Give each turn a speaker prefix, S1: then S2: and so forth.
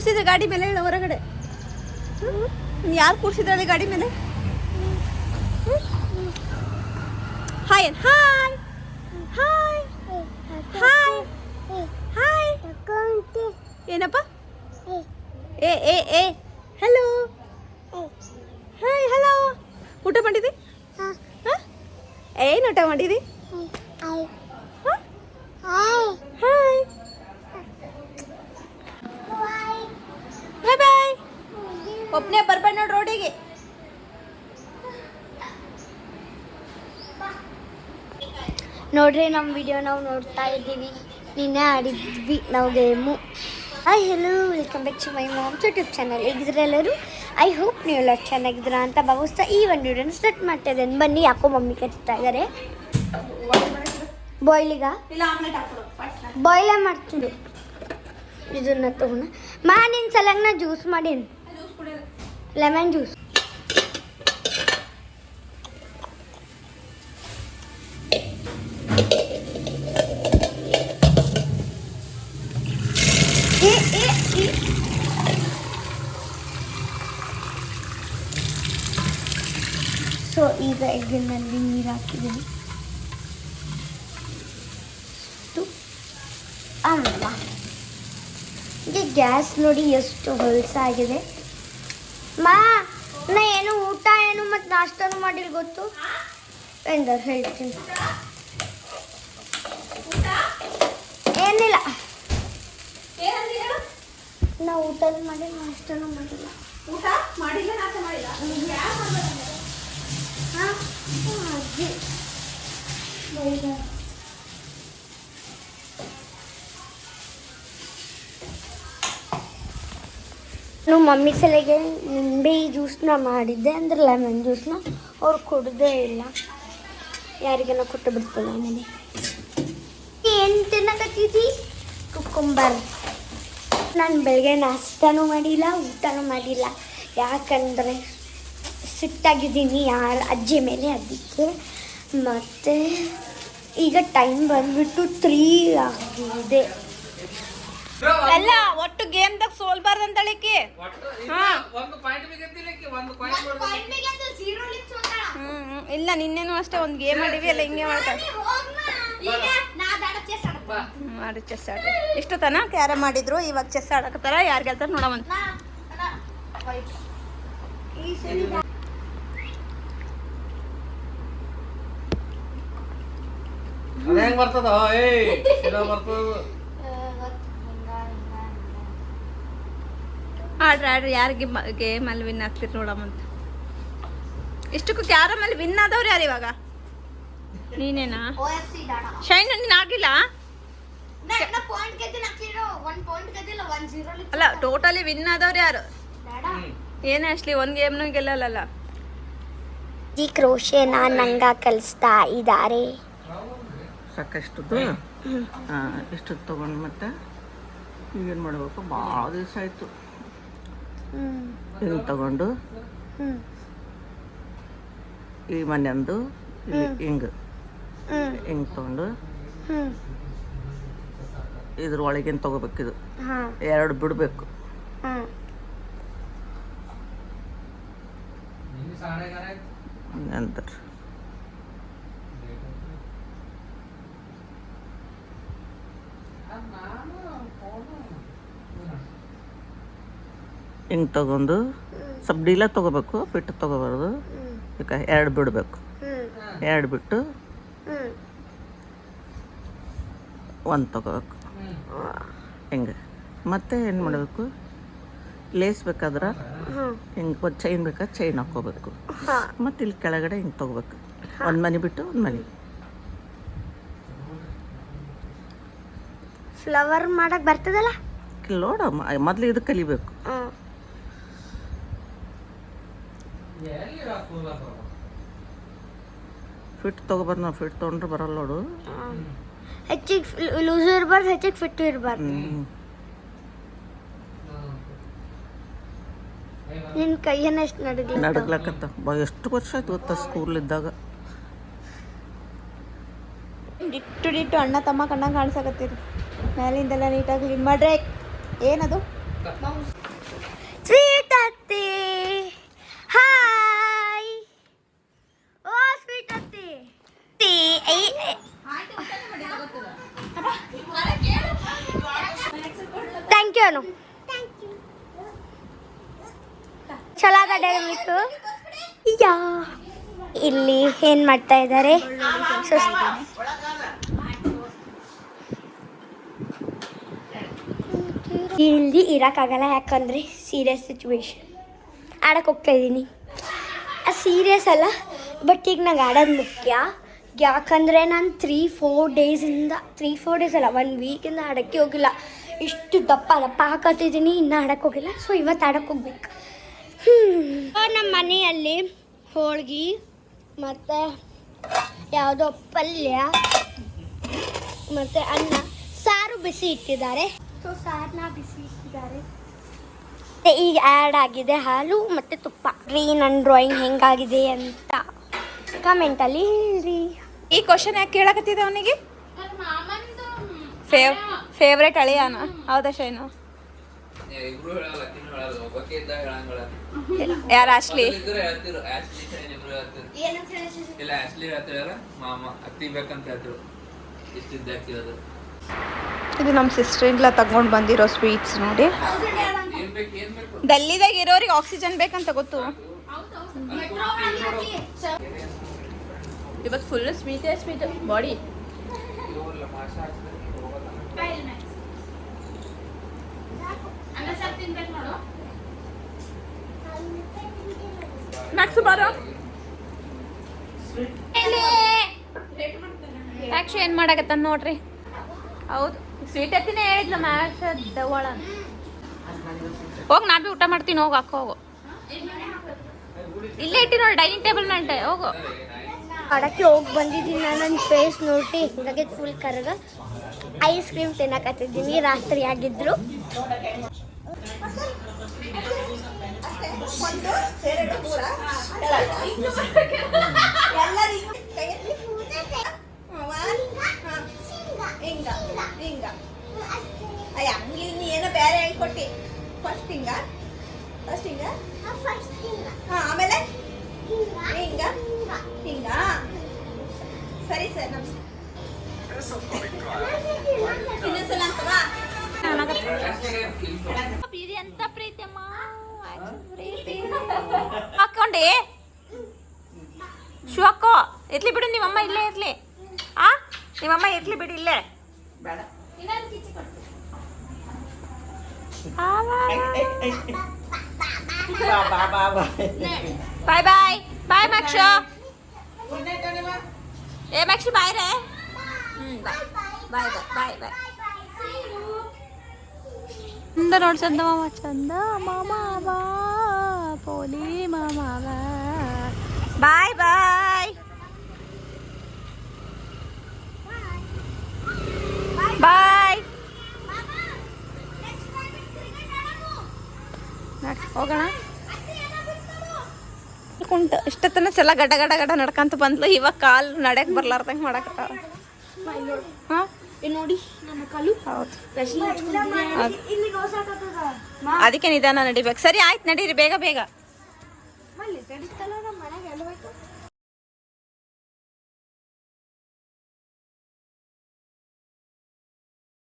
S1: ಕೂರ್ಸಿದ್ರೆ ಗಾಡಿ ಮೇಲೆ ಇಲ್ಲ ಹೊರಗಡೆ ಯಾರು ಕೂರ್ಸಿದ್ರಲ್ಲಿ ಗಾಡಿ ಮೇಲೆ hi hi hi hi hi ಏನಪ್ಪ ಏ ಏ ಏ ಹಲೋ ಹಾಯ್ ಹಲೋ ಊಟ ಮಾಡಿದಿ ಏನು ಊಟ ಮಾಡಿದಿ ಹಾಯ್ ಬಾಯ್ ಬಾಯ್ ಒಬ್ಬನೇ ಬರ್ಬೇಡ ನೋಡಿ ರೋಡಿಗೆ
S2: ನೋಡ್ರಿ ನಮ್ಮ ವಿಡಿಯೋ ನಾವು ನೋಡ್ತಾ ಇದ್ದೀವಿ ನಿನ್ನೆ ಆಡಿದ್ವಿ ನಾವು game hi hello welcome back to my mom's YouTube channel ಹೇಗಿದ್ರೆಲ್ಲರೂ ಐ ಹೋಪ್ ನೀವೆಲ್ಲ ಚೆನ್ನಾಗಿದ್ದೀರಾ ಅಂತ ಭಾವಿಸ್ತಾ ಈ ಒಂದು ವಿಡಿಯೋನ ಸ್ಟಾರ್ಟ್ ಮಾಡ್ತಾ ಇದ್ದೇನೆ ಬನ್ನಿ ಯಾಕೋ ಮಮ್ಮಿ ಕರಿತಾ ಇದ್ದಾರೆ ಬಾಯ್ಲಿಗ ಬಾಯ್ಲೇ ಮಾಡ್ತೀನಿ ಇದನ್ನ ತಗೊಂಡ ನಿನ್ನ ಸಲಂಗ ನಾ ಜ್ಯೂಸ್ ಮಾಡೀನಿ ಲೆಮನ್ ಜ್ಯೂಸ್ ಸೊ ಈಗ ಎಗ್ಗಿನಲ್ಲಿ ನೀರು ಹಾಕಿದ್ದೀನಿ ಅಮ್ಮ ಈಗ ಗ್ಯಾಸ್ ನೋಡಿ ಎಷ್ಟು ಹೊಲಸಾಗಿದೆ ನಾ ಏನು ಊಟ ಏನು ಮತ್ತು ನಾಷ್ಟನೂ ಮಾಡಿಲ್ಲ ಗೊತ್ತು ಎಂದರು ಹೇಳ್ತೀನಿ ಏನಿಲ್ಲ ನಾ ಊಟನೂ ಮಾಡಿಲ್ಲ ನಾಷ್ಟನೂ ಮಾಡಿಲ್ಲ
S1: ಊಟ ಮಾಡಿಲ್ಲ ನಾಷ್ಟ ಮಾಡಿಲ್ಲ
S2: ಅಜ್ಜಿ ನಾನು ಮಮ್ಮಿ ಸಲಿಗೆ ನಿಂಬೆ ಜ್ಯೂಸ್ನ ಮಾಡಿದ್ದೆ ಅಂದ್ರೆ ಲೆಮನ್ ಜ್ಯೂಸ್ನ ಅವ್ರು ಕುಡ್ದೇ ಇಲ್ಲ ಯಾರಿಗೆಲ್ಲ ಕೊಟ್ಟು ಬಿಡ್ತೇನೆ ಆಮೇಲೆ ಏನು ತಿನ್ನಕತ್ತಿದ್ದಿ ಕುಕ್ಕುಂಬರ್ ನಾನು ಬೆಳಗ್ಗೆ ನಾಷ್ಟನೂ ಮಾಡಿಲ್ಲ ಊಟನೂ ಮಾಡಿಲ್ಲ ಯಾಕಂದರೆ ಸಿಟ್ಟಾಗಿದ್ದೀನಿ ಅಜ್ಜಿ ಮೇಲೆ ಅದಕ್ಕೆ ಮತ್ತು ಈಗ ಟೈಮ್ ಬಂದ್ಬಿಟ್ಟು 3 ಆಗಿದೆ
S1: ಎಲ್ಲ ಒಟ್ಟು ಗೇಮ್ದಾಗ ಸೋಲ್ಬಾರ್ದು ಅಂತ ಹೇಳಿಕೆ ಇಲ್ಲ ನಿನ್ನೆನೂ ಅಷ್ಟೇ ಒಂದು ಗೇಮ್ ಆಡಿವಿ ಎಲ್ಲ ಹಿಂಗೆ ಮಾಡ್ತಾರೆ ಮಾಡಿ ಚೆಸ್ ಆಡಿ ಇಷ್ಟು ತನ ಕ್ಯಾರಮ್ ಮಾಡಿದ್ರು ಇವಾಗ ಚೆಸ್ ಆಡಕತ್ತಾರ ಯಾರು ಗೆಲ್ತಾರ ನೋಡವಂತ ಆಡ್ರಿ ಯಾರಿಗೆ ಗೇಮ್ ಅಲ್ಲಿ ವಿನ್ ಆಗ್ತಿರ್ ನೋಡಮ್ಮಂತ ಇಷ್ಟಕ್ಕೂ ಕ್ಯಾರಮ್ ಅಲ್ಲಿ ವಿನ್ ಆದವ್ರು ಯಾರು ಇವಾಗ ನೀನೇನಾ ಶೈನ್ ನೀನ್ ಆಗಿಲ್ಲ ಅಲ್ಲ ಟೋಟಲಿ ವಿನ್ ಆದವ್ರು ಯಾರು ಏನೇ ಅಷ್ಟಲಿ ಒಂದ್ ಗೇಮ್ನು ಗೆಲ್ಲಲ್ಲ
S2: ಈ ಕ್ರೋಶೆನ ನಂಗ ಕಲಿಸ್ತಾ ಇದ್ದಾರೆ
S3: ಸಾಕಷ್ಟದ್ದು ಇಷ್ಟು ತೊಗೊಂಡು ಮತ್ತೆ ಈಗೇನು ಮಾಡಬೇಕು ಭಾಳ ದಿವಸ ಆಯಿತು ಹಿಂಗೆ ತಗೊಂಡು ಈ ಮನೆಯಂದು ಇಲ್ಲಿ ಹಿಂಗೆ ತೊಗೊಂಡು ಇದ್ರೊಳಗೇನು ತೊಗೋಬೇಕಿದು 2 ಬಿಡಬೇಕು ನಂತರ ಹಿಂಗೆ ತಗೊಂಡು ಸ್ವಲ್ಪ ಡೀಲ ತೊಗೋಬೇಕು ಬಿಟ್ಟು ತೊಗೋಬಾರ್ದು ಈಗ 2 ಬಿಡಬೇಕು 2 ಬಿಟ್ಟು 1 ತೊಗೋಬೇಕು ಹಿಂಗೆ ಮತ್ತೆ ಏನು ಮಾಡಬೇಕು ಲೇಸ್ ಬೇಕಾದ್ರೆ ಹಿಂಗೆ ಒಂದು ಚೈನ್ ಬೇಕಾದ್ರೆ ಚೈನ್ ಹಾಕ್ಕೋಬೇಕು ಮತ್ತು ಇಲ್ಲಿ ಕೆಳಗಡೆ ಹಿಂಗೆ ತೊಗೋಬೇಕು 1 ಮನೆ ಬಿಟ್ಟು 1 ಮನೆ
S2: ಫ್ಲವರ್ ಮಾಡಕ್ ಬರ್ತದಲ್ಲ
S3: ನೋಡ ಮೊದಲು ಇದು ಕಲಿಬೇಕು ಫಿಟ್ ತೊಗೊಬಾರ್ದು ನಾವು ಫಿಟ್ ತೊಗೊಂಡ್ರೆ ಬರಲ್ಲ ನೋಡು
S2: ಹೆಚ್ಚಿಗೆ ಲೂಸು ಇರಬಾರ್ದು ಹೆಚ್ಚಿಗೆ ಫಿಟ್ಟು ಇರಬಾರ್ದು ನಿನ್ನ ಕೈಯನ್ನ ಎಷ್ಟು
S3: ನಡಗ್ಲಕತ್ತ ಎಷ್ಟು ವರ್ಷ ಆಯ್ತು ಗೊತ್ತಾ ಸ್ಕೂಲಿದ್ದಾಗ
S1: ಡಿಟ್ಟು ಅಣ್ಣ ತಮ್ಮ ಕಣ್ಣಾಗ ಕಾಣಿಸಕತ್ತೀರಿ ಮೇಲಿಂದೆಲ್ಲ ನೀಟಾಗಿ ಕ್ಲೀನ್ ಮಾಡ್ರೆ ಏನದು
S2: ಸ್ವೀಟ್ ಅತ್ತಿ ಹಾಯ್. ಓ ಸ್ವೀಟ್ ಅತ್ತಿ ಥ್ಯಾಂಕ್ ಯು ಅನು. ಚಲೋ ಅದ ಡೈರಿ ಮಿಲ್ಕ್. ಯಾ ಇಲ್ಲಿ ಏನ್ ಮಾಡ್ತಾ ಇದ್ದಾರೆ? ಇಲ್ಲಿ ಇರೋಕ್ಕಾಗಲ್ಲ, ಯಾಕಂದರೆ ಸೀರಿಯಸ್ ಸಿಚುವೇಶನ್. ಆಡಕ್ಕೆ ಹೋಗ್ತಾ ಇದ್ದೀನಿ. ಸೀರಿಯಸ್ ಅಲ್ಲ, ಬಟ್ ಈಗ ನಂಗೆ ಆಡೋದು ಮುಖ್ಯ. ಯಾಕಂದರೆ ನಾನು 3-4 ಡೇಸ್ ಅಲ್ಲ 1 ವೀಕಿಂದ ಆಡೋಕ್ಕೆ ಹೋಗಿಲ್ಲ. ಇಷ್ಟು ದಪ್ಪ ಹಾಕತ್ತಿದ್ದೀನಿ, ಇನ್ನೂ ಆಡಕ್ಕೆ ಹೋಗಿಲ್ಲ. ಸೊ ಇವತ್ತು ಆಡಕ್ಕೆ ಹೋಗ್ಬೇಕು. ನಮ್ಮ ಮನೆಯಲ್ಲಿ ಹೋಳ್ಗೆ ಮತ್ತು ಯಾವುದೋ ಪಲ್ಯ ಮತ್ತು ಅನ್ನ ಸಾರು ಬಿಸಿ ಇಟ್ಟಿದ್ದಾರೆ. ಸೊ ಸಾರನ್ನ ಬಿಸಿ ಇಟ್ಟಿದ್ದಾರೆ. ಈಗ ಆ್ಯಡ್ ಆಗಿದೆ ಹಾಲು ಮತ್ತು ತುಪ್ಪ. ರೀ ನನ್ನ ಡ್ರಾಯಿಂಗ್ ಹೆಂಗಾಗಿದೆ ಅಂತ ಕಮೆಂಟಲ್ಲಿ ಹೇಳ್ರಿ.
S1: ಈ ಕ್ವಶನ್ ಯಾಕೆ ಕೇಳಕತ್ತಿದ್ದೆ ಅವನಿಗೆ? ಫೇವ್ರೇಟ್ ಅಳಿಯಾನ ಹೌದಾ ಶೈನು? ಯಾರು ಆಶ್ಲಿ? ಇದು ನಮ್ಮ ಸಿಸ್ಟರ್ ಇಲ್ಲ ತಗೊಂಡು ಬಂದಿರೋ ಸ್ವೀಟ್ಸ್ ನೋಡಿ. ಡೆಲ್ಲಿದಾಗ ಇರೋರಿಗೆ ಆಕ್ಸಿಜನ್ ಬೇಕಂತ ಗೊತ್ತು. ಇವತ್ತು ಫುಲ್ ಸ್ವೀಟ್ ಬಾಡಿ. ಮ್ಯಾಕ್ಸು ಬಾರೋ. ಮ್ಯಾಕ್ಸು ಏನು ಮಾಡಕತ್ತ ನೋಡ್ರಿ. ಹೌದು ಸ್ವೀಟ್ ಎತ್ತಿನೇ ಹೇಳಿದ್ಲ ಮ್ಯಾಕ್ಸ್ ದವಳ. ಹೋಗಿ ನಾ ಭೀ ಊಟ ಮಾಡ್ತೀನಿ. ಹೋಗಿ ಹಾಕೋ ಹೋಗು. ಇಲ್ಲೇ ಇಟ್ಟಿ ನೋಡಿ ಡೈನಿಂಗ್ ಟೇಬಲ್ ಮೇಲೆ. ಹೋಗು.
S2: ಆಡಕ್ಕೆ ಹೋಗಿ ಬಂದಿದ್ದೀನಿ. ನನ್ನ ಫೇಸ್ ನೋಡಿ ಹಿಂಗಾಗಿ ಫುಲ್ ಕರಗ. ಐಸ್ ಕ್ರೀಮ್ ತಿನ್ನಕತ್ತಿದ್ದೀನಿ. ರಾತ್ರಿ ಆಗಿದ್ರು.
S1: ಏನೋ ಬೇರೆ ಹೇಳ್ಕೊಟ್ಟಿ. ಫಸ್ಟ್ ಹಿಂಗ ಆಮೇಲೆ ಹಿಂಗ ಹಿಂಗ. ಸರಿ ಸರ್ ಇನ್ನೊಂದ್ಸಲ ಎಂತ ಪ್ರೀತಿ ಅಮ್ಮ ಹಾಕೊಂಡೆ. ಶೂ ಹಾಕೋ. ಇರ್ಲಿ ಬಿಡು, ನಿಮ್ಮಮ್ಮ ಇಲ್ಲೇ ಇರ್ಲಿ. ನಿಮ್ಮಮ್ಮ ಇರ್ಲಿ ಬಿಡು ಇಲ್ಲೇ. ಬಾಯ್ ಬಾಯ್ ಬಾಯ್ ಮ್ಯಾಕ್ಷು. ಏ ಮ್ಯಾಕ್ಷು ಬಾಯ್ ರೇ. ಬಾಯ್ ಬಾಯ್ ಬಾಯ್ ಬಾಯ್. ಚಂದ ನೋಡಿ ಚಂದ ಮಾಮ ಚಂದ ಮಾಮ ಬಾ ಪೋಲಿ ಮಾಮ ಬಾಯ್ ಬಾಯ್ ಬಾಯ್. ಹೋಗೋಣ. ಕುಂಟ ಇಷ್ಟತನ ಚಲ ಗಡ ಗಡ ಗಡ ನಡ್ಕಂತ ಬಂದ್ಲು. ಇವಾಗ ಕಾಲು ನಡ್ಯಕ್ ಬರ್ಲಾರ್ದಂಗೆ ಮಾಡಕತ್ತಾಳ. ಹಾಂ ನೋಡಿ ನಮ್ಮ ಕಾಲು. ಹೌದು ಅದಕ್ಕೆ ನಿಧಾನ ನಡಿಬೇಕು. ಸರಿ ಆಯ್ತು ನಡೀರಿ ಬೇಗ ಬೇಗ.